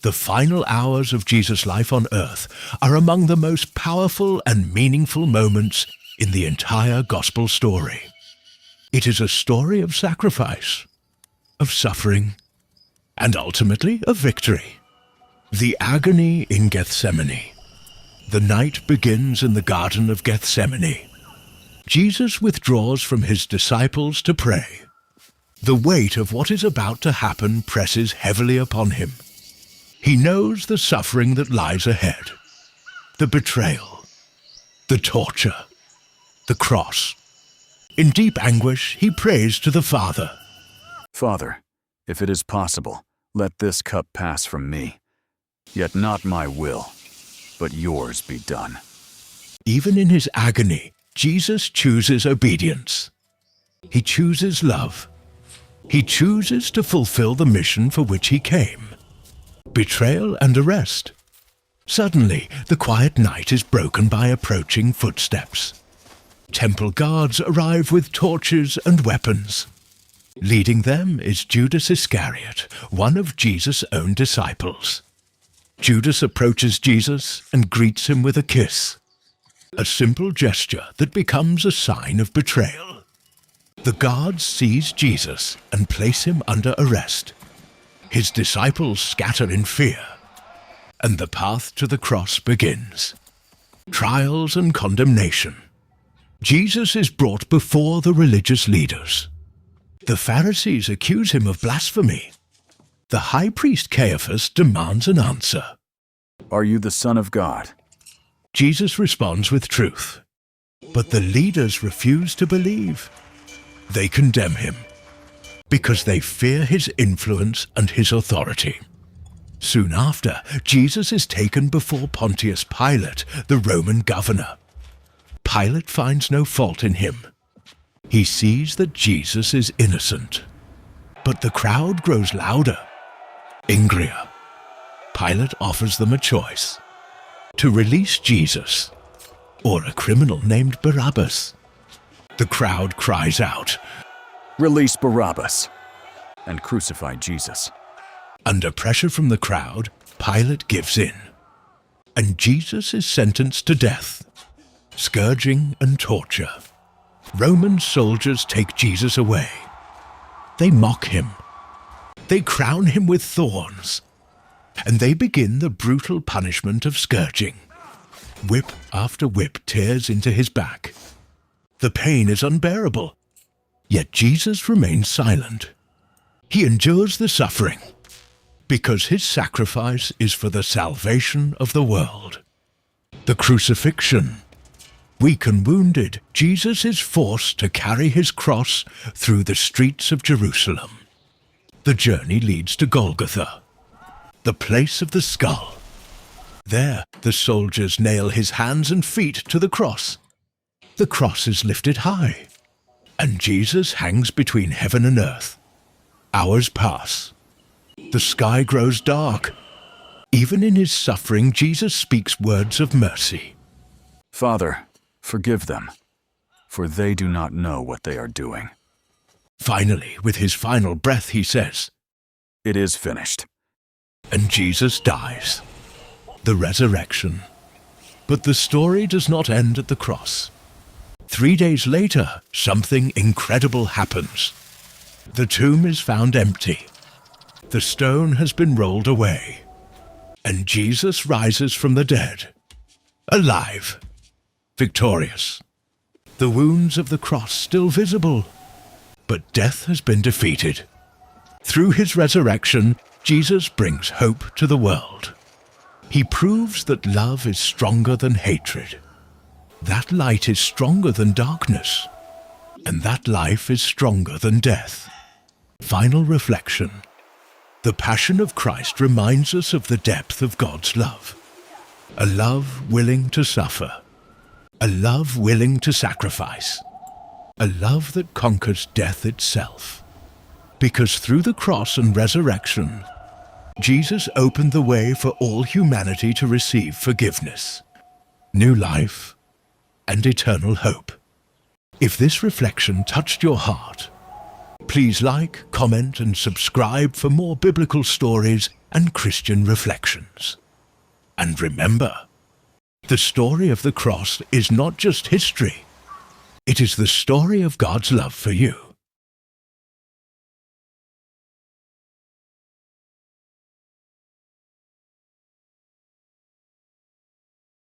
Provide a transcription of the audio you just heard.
The final hours of Jesus' life on earth are among the most powerful and meaningful moments in the entire gospel story. It is a story of sacrifice, of suffering, and ultimately of victory. The agony in Gethsemane. The night begins in the Garden of Gethsemane. Jesus withdraws from his disciples to pray. The weight of what is about to happen presses heavily upon him. He knows the suffering that lies ahead, the betrayal, the torture, the cross. In deep anguish, he prays to the Father. Father, if it is possible, let this cup pass from me. Yet not my will, but yours be done. Even in his agony, Jesus chooses obedience. He chooses love. He chooses to fulfill the mission for which he came. Betrayal and arrest. Suddenly, the quiet night is broken by approaching footsteps. Temple guards arrive with torches and weapons. Leading them is Judas Iscariot, one of Jesus' own disciples. Judas approaches Jesus and greets him with a kiss, a simple gesture that becomes a sign of betrayal. The guards seize Jesus and place him under arrest. His disciples scatter in fear, and the path to the cross begins. Trials and condemnation. Jesus is brought before the religious leaders. The Pharisees accuse him of blasphemy. The high priest Caiaphas demands an answer. Are you the Son of God? Jesus responds with truth, but the leaders refuse to believe. They condemn him because they fear his influence and his authority. Soon after, Jesus is taken before Pontius Pilate, the Roman governor. Pilate finds no fault in him. He sees that Jesus is innocent. But the crowd grows louder, angrier. Pilate offers them a choice: to release Jesus or a criminal named Barabbas. The crowd cries out, Release Barabbas and crucify Jesus. Under pressure from the crowd, Pilate gives in, and Jesus is sentenced to death, scourging and torture. Roman soldiers take Jesus away. They mock him. They crown him with thorns, and they begin the brutal punishment of scourging. Whip after whip tears into his back. The pain is unbearable, yet Jesus remains silent. He endures the suffering because his sacrifice is for the salvation of the world. The Crucifixion. Weak and wounded, Jesus is forced to carry his cross through the streets of Jerusalem. The journey leads to Golgotha, the place of the skull. There, the soldiers nail his hands and feet to the cross. The cross is lifted high, and Jesus hangs between heaven and earth. Hours pass. The sky grows dark. Even in his suffering, Jesus speaks words of mercy. Father, forgive them, for they do not know what they are doing. Finally, with his final breath, he says, It is finished. And Jesus dies. The resurrection. But the story does not end at the cross. 3 days later, something incredible happens. The tomb is found empty. The stone has been rolled away. And Jesus rises from the dead, alive, victorious. The wounds of the cross still visible, but death has been defeated. Through his resurrection, Jesus brings hope to the world. He proves that love is stronger than hatred. That light is stronger than darkness, and that life is stronger than death. Final reflection. The Passion of Christ reminds us of the depth of God's love. A love willing to suffer. A love willing to sacrifice. A love that conquers death itself. Because through the cross and resurrection, Jesus opened the way for all humanity to receive forgiveness, new life, and eternal hope. If this reflection touched your heart, Please like, comment, and subscribe for more biblical stories and Christian reflections. And remember, the story of the cross is not just history. It is the story of God's love for you.